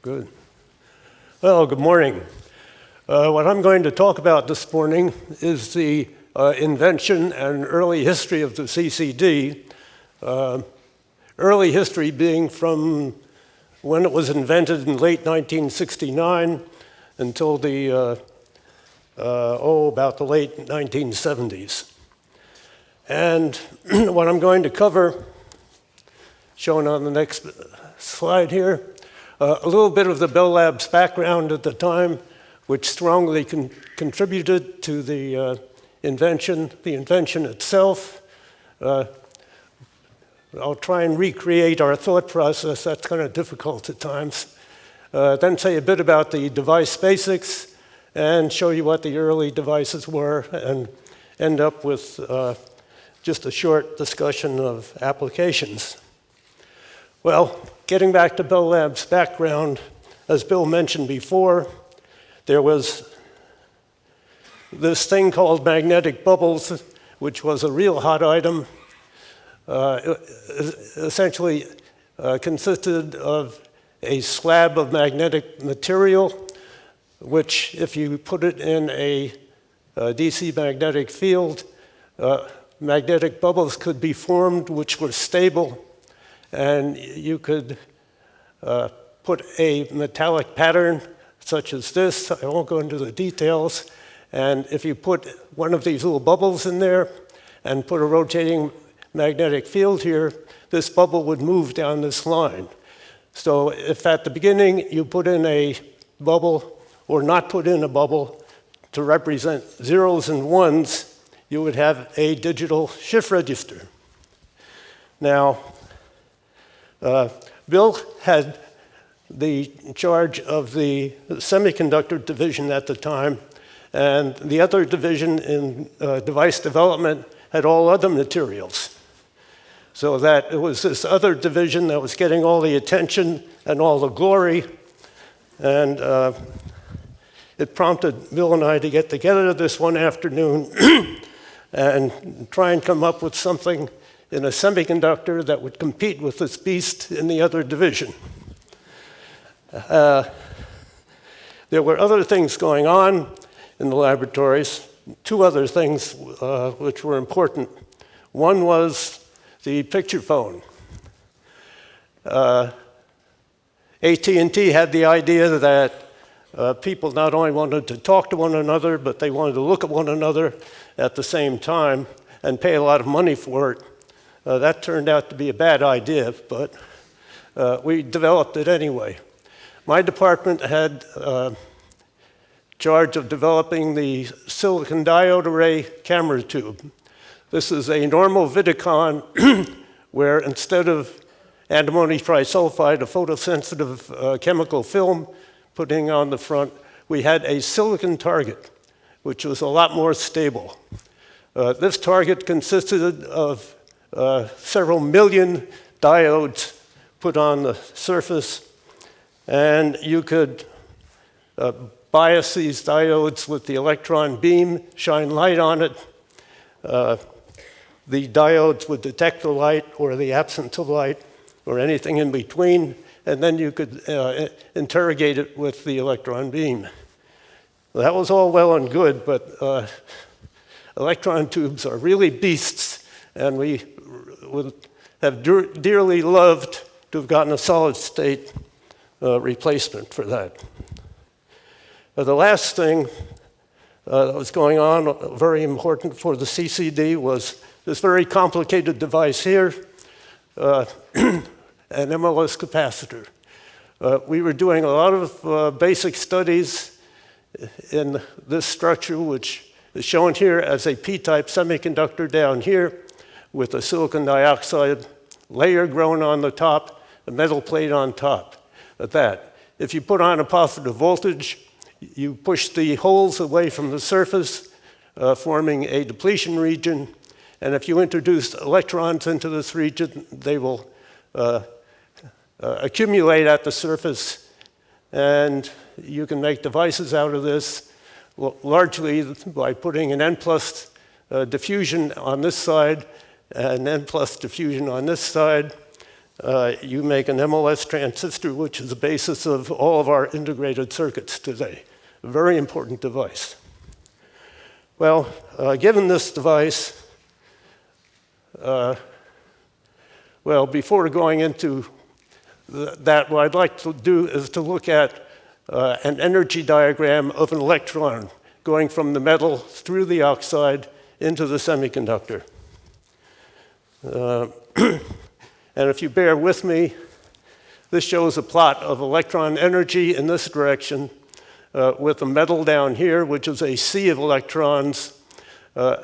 Good. Well, good morning. What I'm going to talk about this morning is the invention and early history of the CCD. Early history being from when it was invented in late 1969 until about the late 1970s. And what I'm going to cover, shown on the next slide here, a little bit of the Bell Labs background at the time, which strongly contributed to the invention itself. I'll try and recreate our thought process. That's kind of difficult at times. Then say a bit about the device basics and show you what the early devices were and end up with just a short discussion of applications. Well, getting back to Bell Labs' background, as Bill mentioned before, there was this thing called magnetic bubbles, which was a real hot item. It essentially consisted of a slab of magnetic material, which if you put it in a DC magnetic field, magnetic bubbles could be formed which were stable, and you could put a metallic pattern such as this. I won't go into the details. And if you put one of these little bubbles in there and put a rotating magnetic field here, this bubble would move down this line. So if at the beginning you put in a bubble or not put in a bubble to represent zeros and ones, you would have a digital shift register. Now, Bill had the charge of the semiconductor division at the time, and the other division in device development had all other materials. So that it was this other division that was getting all the attention and all the glory, and it prompted Bill and I to get together this one afternoon and try and come up with something in a semiconductor that would compete with this beast in the other division. There were other things going on in the laboratories, two other things which were important. One was the picture phone. AT&T had the idea that people not only wanted to talk to one another, but they wanted to look at one another at the same time and pay a lot of money for it. That turned out to be a bad idea, but we developed it anyway. My department had charge of developing the silicon diode array camera tube. This is a normal Vidicon where instead of antimony trisulfide, a photosensitive chemical film, putting on the front, we had a silicon target, which was a lot more stable. This target consisted of several million diodes put on the surface, and you could bias these diodes with the electron beam, shine light on it. The diodes would detect the light or the absence of light or anything in between, and then you could interrogate it with the electron beam. That was all well and good, but electron tubes are really beasts, and we would have dearly loved to have gotten a solid state replacement for that. The last thing that was going on, very important for the CCD, was this very complicated device here, an MLS capacitor. We were doing a lot of basic studies in this structure, which is shown here as a P-type semiconductor down here with a silicon dioxide layer grown on the top, a metal plate on top of that. If you put on a positive voltage, you push the holes away from the surface, forming a depletion region. And if you introduce electrons into this region, they will accumulate at the surface, and you can make devices out of this, largely by putting an N+ diffusion on this side and N+ diffusion on this side. you make an MOS transistor, which is the basis of all of our integrated circuits today. A very important device. Well, given this device, well, before going into that, what I'd like to do is to look at an energy diagram of an electron going from the metal through the oxide into the semiconductor. And if you bear with me, this shows a plot of electron energy in this direction with the metal down here, which is a sea of electrons, an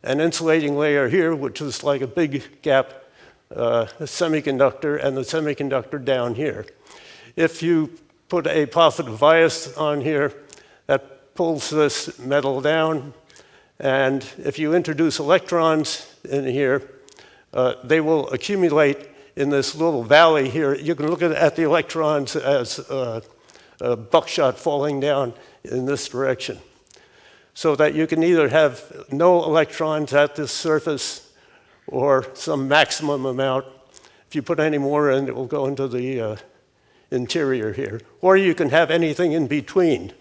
insulating layer here, which is like a big gap semiconductor, and the semiconductor down here. If you put a positive bias on here, that pulls this metal down, and if you introduce electrons in here, they will accumulate in this little valley here. You can look at the electrons as buckshot falling down in this direction, so that you can either have no electrons at this surface or some maximum amount. If you put any more in, it will go into the interior here. Or you can have anything in between.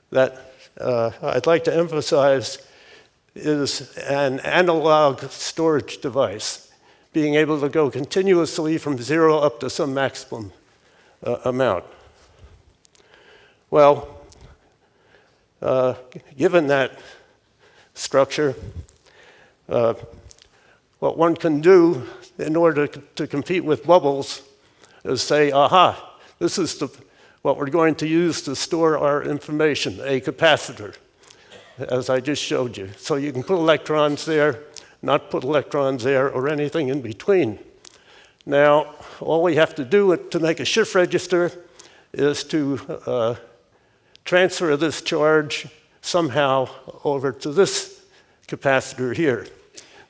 That I'd like to emphasize is an analog storage device, being able to go continuously from 0 up to some maximum amount. Well, given that structure, what one can do in order to compete with bubbles is say, aha, this is what we're going to use to store our information, a capacitor, as I just showed you. So you can put electrons there, not put electrons there, or anything in between. Now, all we have to do to make a shift register is to transfer this charge somehow over to this capacitor here.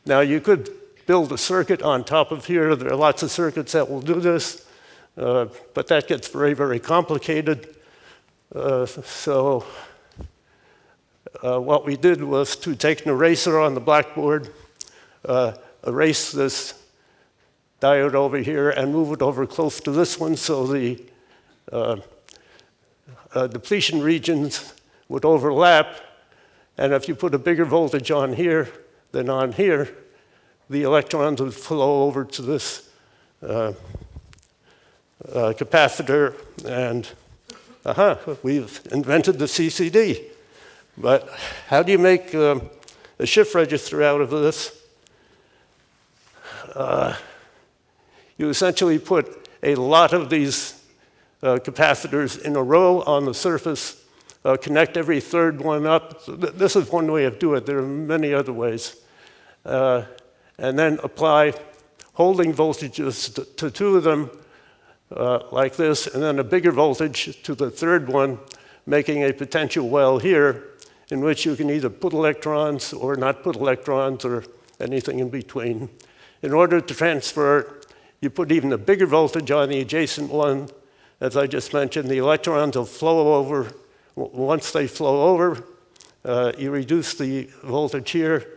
Now, you could build a circuit on top of here. There are lots of circuits that will do this, but that gets very, very complicated. So what we did was to take an eraser on the blackboard, erase this diode over here, and move it over close to this one so the depletion regions would overlap. And if you put a bigger voltage on here than on here, the electrons would flow over to this capacitor, and we've invented the CCD. But how do you make a shift register out of this? You essentially put a lot of these capacitors in a row on the surface, connect every third one up. So this is one way of doing it. There are many other ways. And then apply holding voltages to two of them like this, and then a bigger voltage to the third one, making a potential well here in which you can either put electrons or not put electrons or anything in between. In order to transfer it, you put even a bigger voltage on the adjacent one. As I just mentioned, the electrons will flow over. Once they flow over, you reduce the voltage here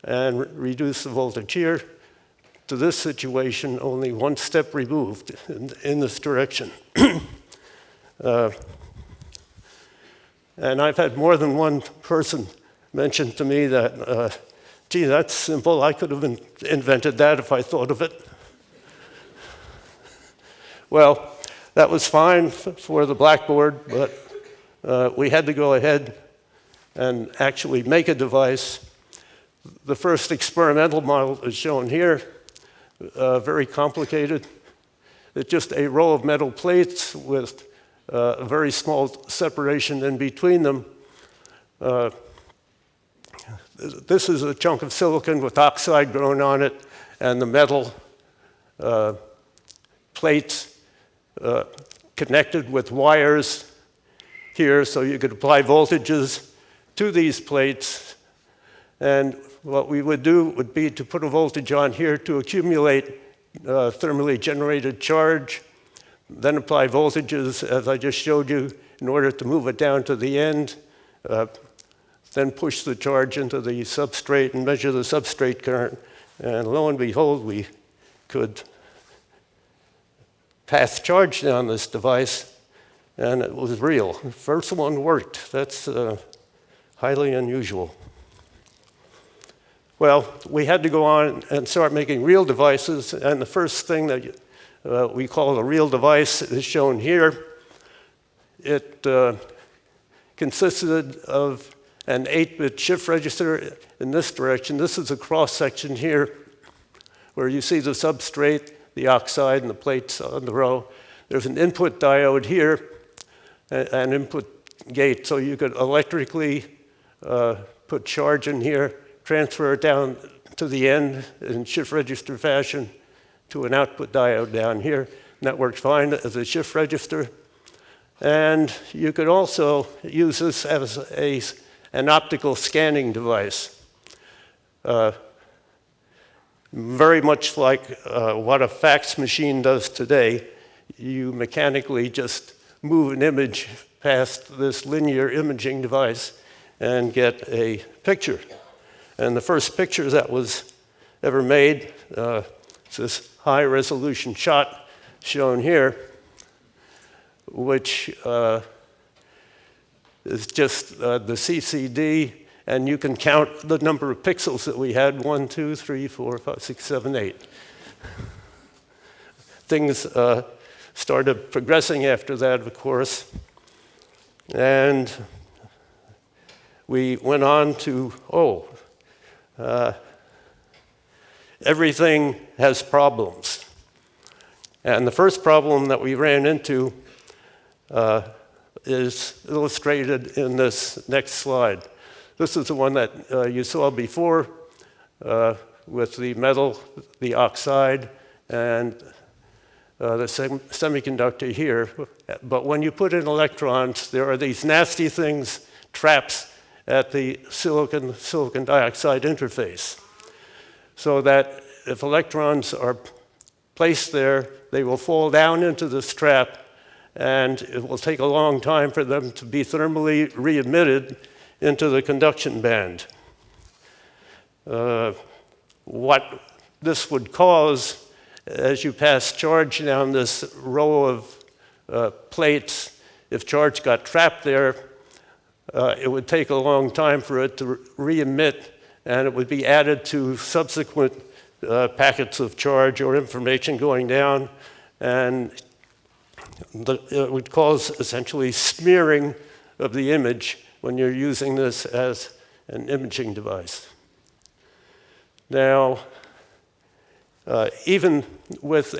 and reduce the voltage here to this situation, only one step removed in this direction. And I've had more than one person mention to me that, gee, that's simple. I could have invented that if I thought of it. Well, that was fine for the blackboard, but we had to go ahead and actually make a device. The first experimental model is shown here, very complicated. It's just a row of metal plates with a very small separation in between them. This is a chunk of silicon with oxide grown on it, and the metal plates connected with wires here, so you could apply voltages to these plates. And what we would do would be to put a voltage on here to accumulate thermally generated charge, then apply voltages, as I just showed you, in order to move it down to the end, then push the charge into the substrate and measure the substrate current. And lo and behold, we could passed charge down this device, and it was real. The first one worked. That's highly unusual. Well, we had to go on and start making real devices, and the first thing that we call a real device is shown here. It consisted of an 8-bit shift register in this direction. This is a cross-section here where you see the substrate, the oxide, and the plates on the row. There's an input diode here, an input gate, so you could electrically put charge in here, transfer it down to the end in shift register fashion to an output diode down here. And that worked fine as a shift register. And you could also use this as an optical scanning device. Very much like what a fax machine does today. You mechanically just move an image past this linear imaging device and get a picture. And the first picture that was ever made is this high-resolution shot shown here, which is just the CCD, and you can count the number of pixels that we had, 1, 2, 3, 4, 5, 6, 7, 8. Things started progressing after that, of course, and we went on to, everything has problems. And the first problem that we ran into is illustrated in this next slide. This is the one that you saw before with the metal, the oxide, and the semiconductor here. But when you put in electrons, there are these nasty things, traps, at the silicon dioxide interface. So that if electrons are placed there, they will fall down into this trap, and it will take a long time for them to be thermally re-emitted into the conduction band. What this would cause, as you pass charge down this row of plates, if charge got trapped there, it would take a long time for it to re-emit, and it would be added to subsequent packets of charge or information going down, and it would cause essentially smearing of the image when you're using this as an imaging device. Now, even with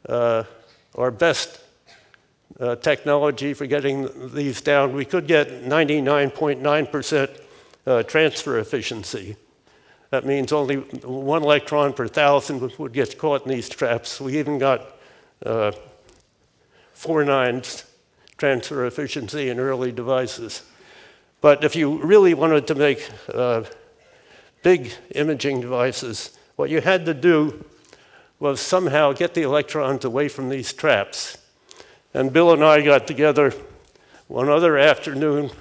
our best technology for getting these down, we could get 99.9% transfer efficiency. That means only 1 electron per 1,000 would get caught in these traps. We even got 4 nines transfer efficiency in early devices. But if you really wanted to make big imaging devices, what you had to do was somehow get the electrons away from these traps. And Bill and I got together one other afternoon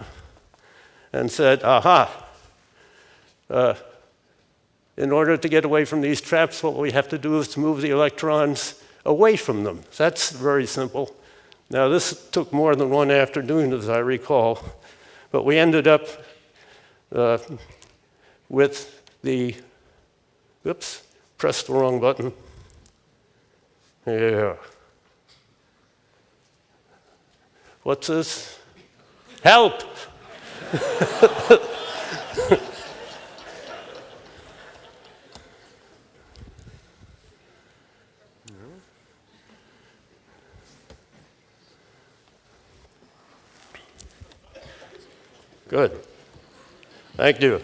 and said, aha, in order to get away from these traps, what we have to do is to move the electrons away from them. That's very simple. Now, this took more than one afternoon, as I recall, but we ended up with the, oops, pressed the wrong button. Yeah. What's this? Help! Good. Thank you.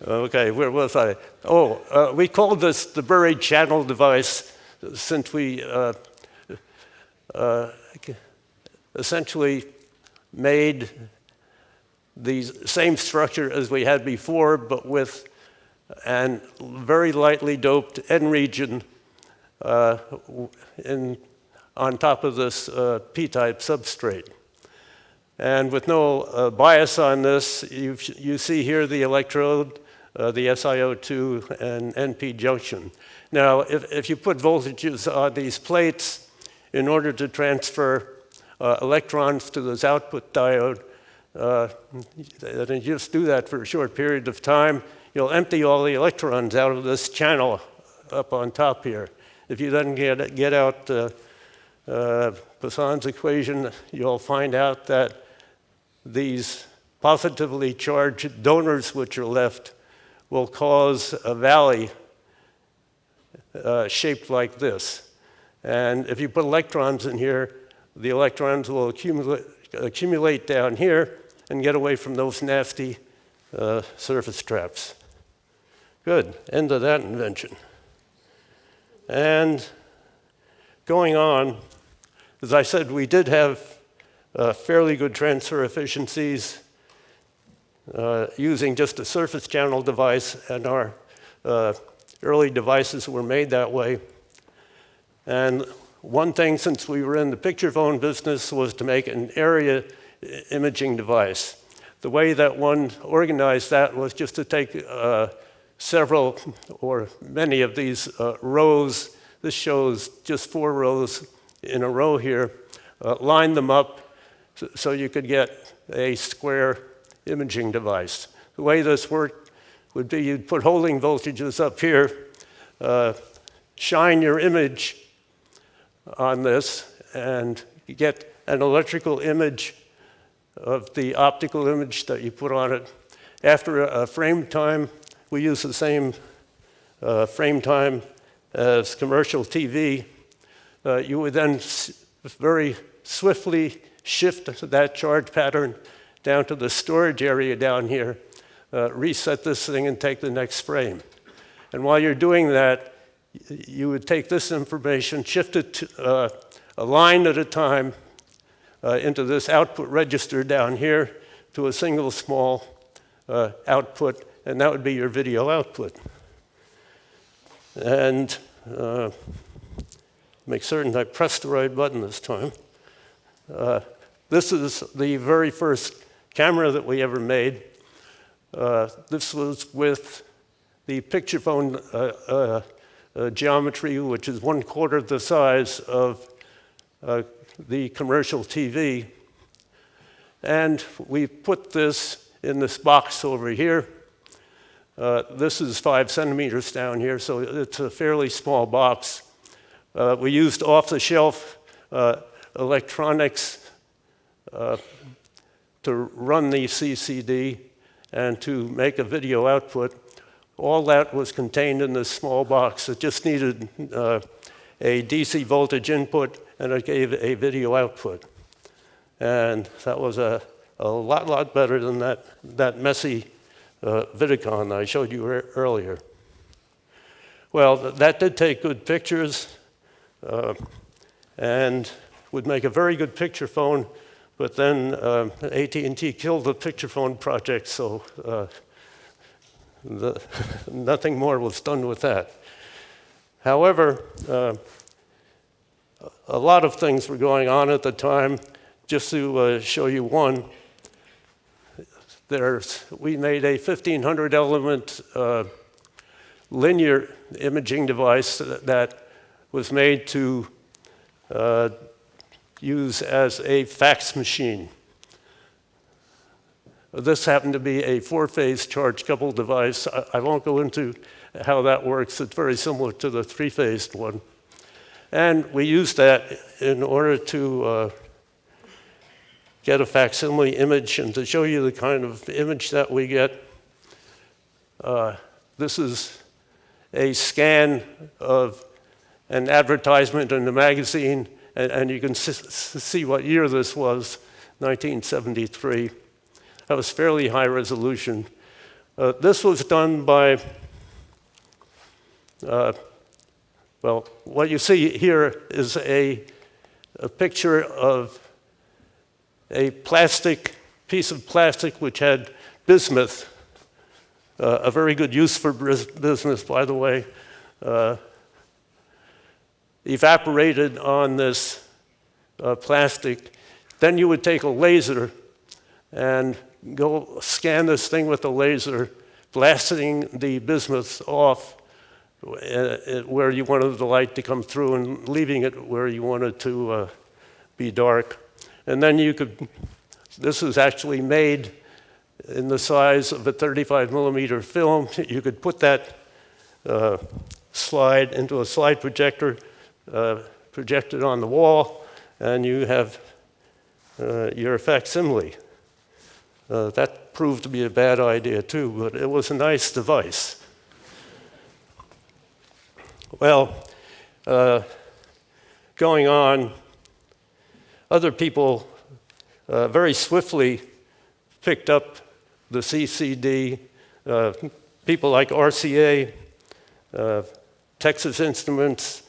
Okay, where was I? We called this the buried channel device since we essentially made the same structure as we had before, but with a very lightly doped N region on top of this P-type substrate. And with no bias on this, you see here the electrode the SiO2 and NP junction. Now, if you put voltages on these plates in order to transfer electrons to this output diode, and you just do that for a short period of time, you'll empty all the electrons out of this channel up on top here. If you then get out Poisson's equation, you'll find out that these positively charged donors which are left will cause a valley shaped like this. And if you put electrons in here, the electrons will accumulate down here and get away from those nasty surface traps. Good, end of that invention. And going on, as I said, we did have fairly good transfer efficiencies using just a surface channel device, and our early devices were made that way. And one thing, since we were in the picture phone business, was to make an area imaging device. The way that one organized that was just to take several or many of these rows. This shows just 4 rows in a row here, line them up so you could get a square imaging device. The way this worked would be you'd put holding voltages up here, shine your image on this, and you get an electrical image of the optical image that you put on it. After a frame time, we use the same frame time as commercial TV. You would then very swiftly shift that charge pattern down to the storage area down here, reset this thing, and take the next frame. And while you're doing that, you would take this information, shift it to, a line at a time into this output register down here to a single small output, and that would be your video output. And make certain I pressed the right button this time. This is the very first camera that we ever made. This was with the picture phone geometry, which is 1/4 the size of the commercial TV. And we put this in this box over here. This is 5 centimeters down here, so it's a fairly small box. We used off-the-shelf electronics to run the CCD and to make a video output. All that was contained in this small box. It just needed a DC voltage input, and it gave a video output. And that was a lot better than that messy Vidicon I showed you earlier. Well, that did take good pictures and would make a very good picture phone, but then AT&T killed the picture phone project, so nothing more was done with that. However, a lot of things were going on at the time. Just to show you one, we made a 1,500 element linear imaging device that was made to use as a fax machine. This happened to be a 4-phase charge coupled device. I won't go into how that works. It's very similar to the 3-phased one. And we used that in order to get a facsimile image. And to show you the kind of image that we get, this is a scan of an advertisement in a magazine, and you can see what year this was, 1973. That was fairly high resolution. This was done by, well, what you see here is a picture of a piece of plastic which had bismuth, a very good use for bismuth, by the way, evaporated on this plastic. Then you would take a laser and go scan this thing with a laser blasting the bismuth off where you wanted the light to come through and leaving it where you wanted to be dark. And then you could, this was actually made in the size of a 35 millimeter film. You could put that slide into a slide projector, project it on the wall, and you have your facsimile. That proved to be a bad idea too, but it was a nice device. Well, going on, other people very swiftly picked up the CCD. People like RCA, Texas Instruments,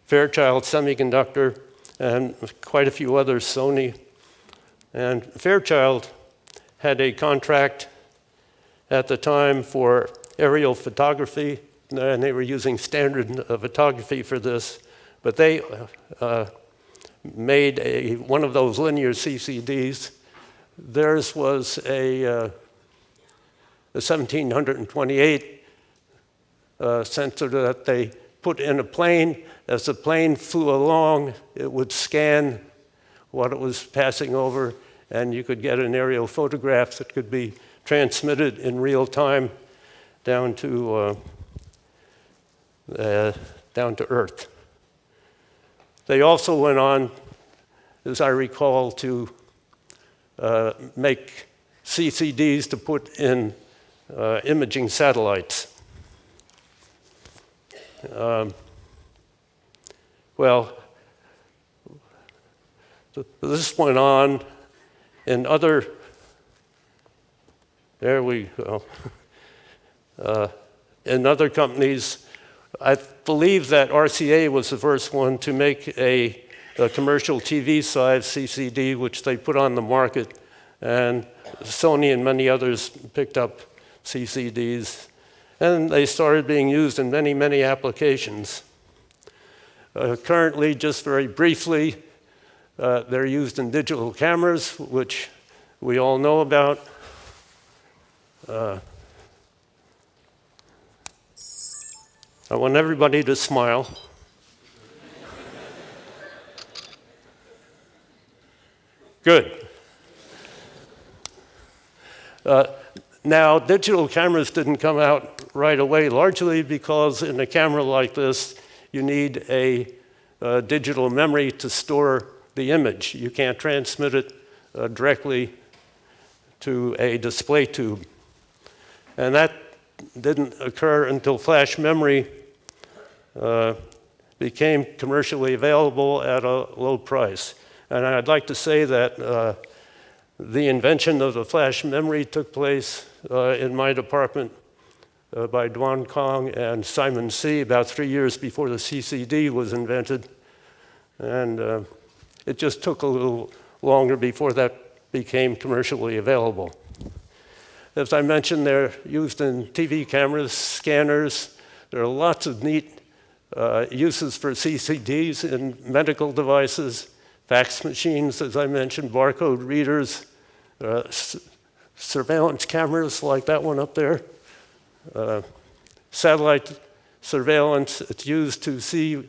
Fairchild Semiconductor, and quite a few others, Sony. And Fairchild had a contract at the time for aerial photography, and they were using standard photography for this, but they made one of those linear CCDs. Theirs was a 1728 sensor that they put in a plane. As the plane flew along, it would scan what it was passing over, and you could get an aerial photograph that could be transmitted in real time down to Earth. They also went on, as I recall, to make CCDs to put in imaging satellites. Well, this went on in other, there we go, in other companies. I believe that RCA was the first one to make a commercial TV size CCD, which they put on the market, and Sony and many others picked up CCDs, and they started being used in many, many applications. Currently, just very briefly, they're used in digital cameras, which we all know about. I want everybody to smile. Good. Now, digital cameras didn't come out right away, largely because in a camera like this, you need a digital memory to store the image. You can't transmit it directly to a display tube. And that didn't occur until flash memory became commercially available at a low price. And I'd like to say that the invention of the flash memory took place in my department by Duan Kong and Simon C. about 3 years before the CCD was invented. And it just took a little longer before that became commercially available. As I mentioned, they're used in TV cameras, scanners. There are lots of neat uses for CCDs in medical devices, fax machines, as I mentioned, barcode readers, surveillance cameras like that one up there, satellite surveillance. It's used to see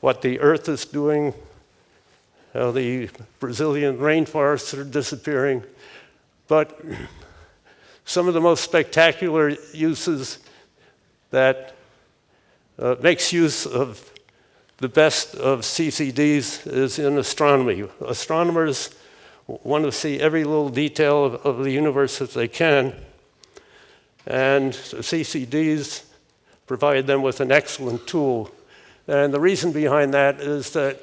what the Earth is doing, how the Brazilian rainforests are disappearing. But some of the most spectacular uses that makes use of the best of CCDs is in astronomy. Astronomers want to see every little detail of the universe that they can, and CCDs provide them with an excellent tool. And the reason behind that is that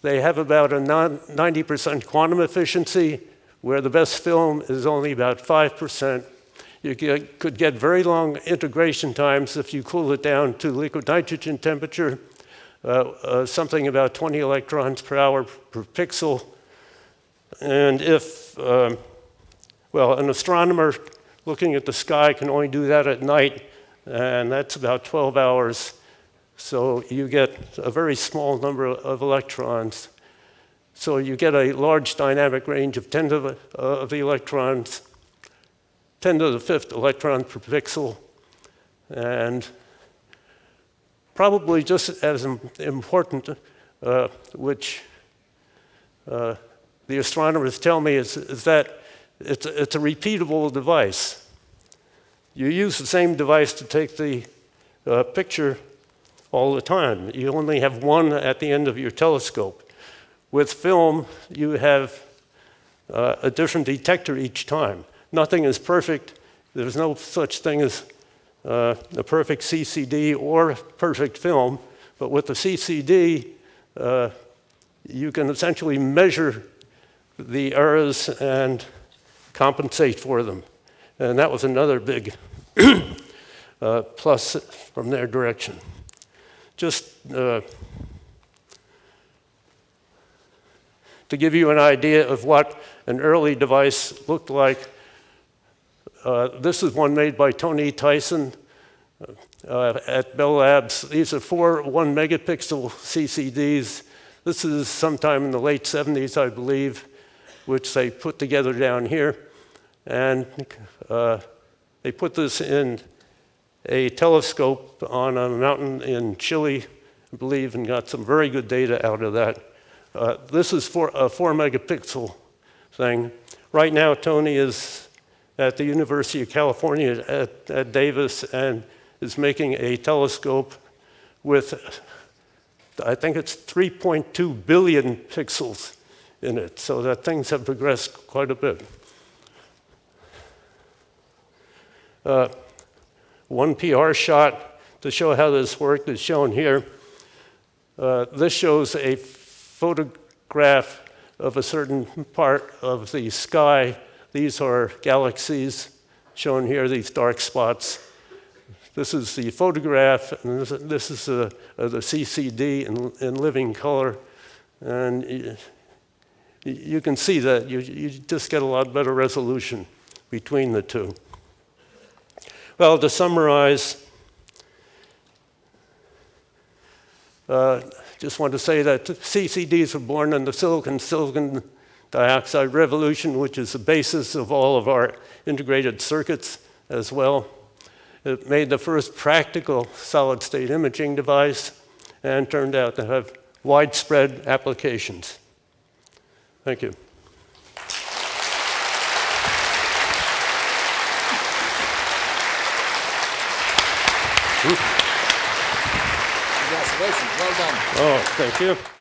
they have about a 90% quantum efficiency, where the best film is only about 5%. You could get very long integration times if you cool it down to liquid nitrogen temperature, something about 20 electrons per hour per pixel. And if, well, an astronomer looking at the sky can only do that at night, and that's about 12 hours. So you get a very small number of electrons. So you get a large dynamic range of 10 of the electrons, 10 to the 5th electron per pixel. And probably just as important, which the astronomers tell me, is that it's a repeatable device. You use the same device to take the picture all the time. You only have one at the end of your telescope. With film, you have a different detector each time. Nothing is perfect. There's no such thing as a perfect CCD or perfect film, but with the CCD, you can essentially measure the errors and compensate for them. And that was another big plus from their direction. Just to give you an idea of what an early device looked like, this is one made by Tony Tyson at Bell Labs. These are 4 1-megapixel CCDs. This is sometime in the late 70s, I believe, which they put together down here. And they put this in a telescope on a mountain in Chile, I believe, and got some very good data out of that. This is for a 4-megapixel thing. Right now, Tony is at the University of California at Davis and is making a telescope with, I think it's 3.2 billion pixels in it, so that things have progressed quite a bit. One PR shot to show how this worked is shown here. This shows a photograph of a certain part of the sky. These are galaxies shown here, these dark spots. This is the photograph, and this is the CCD in living color. And you can see that you just get a lot better resolution between the two. Well, to summarize, just want to say that CCDs were born in the silicon dioxide revolution, which is the basis of all of our integrated circuits as well. It made the first practical solid-state imaging device and turned out to have widespread applications. Thank you. Congratulations, well done. Oh, thank you.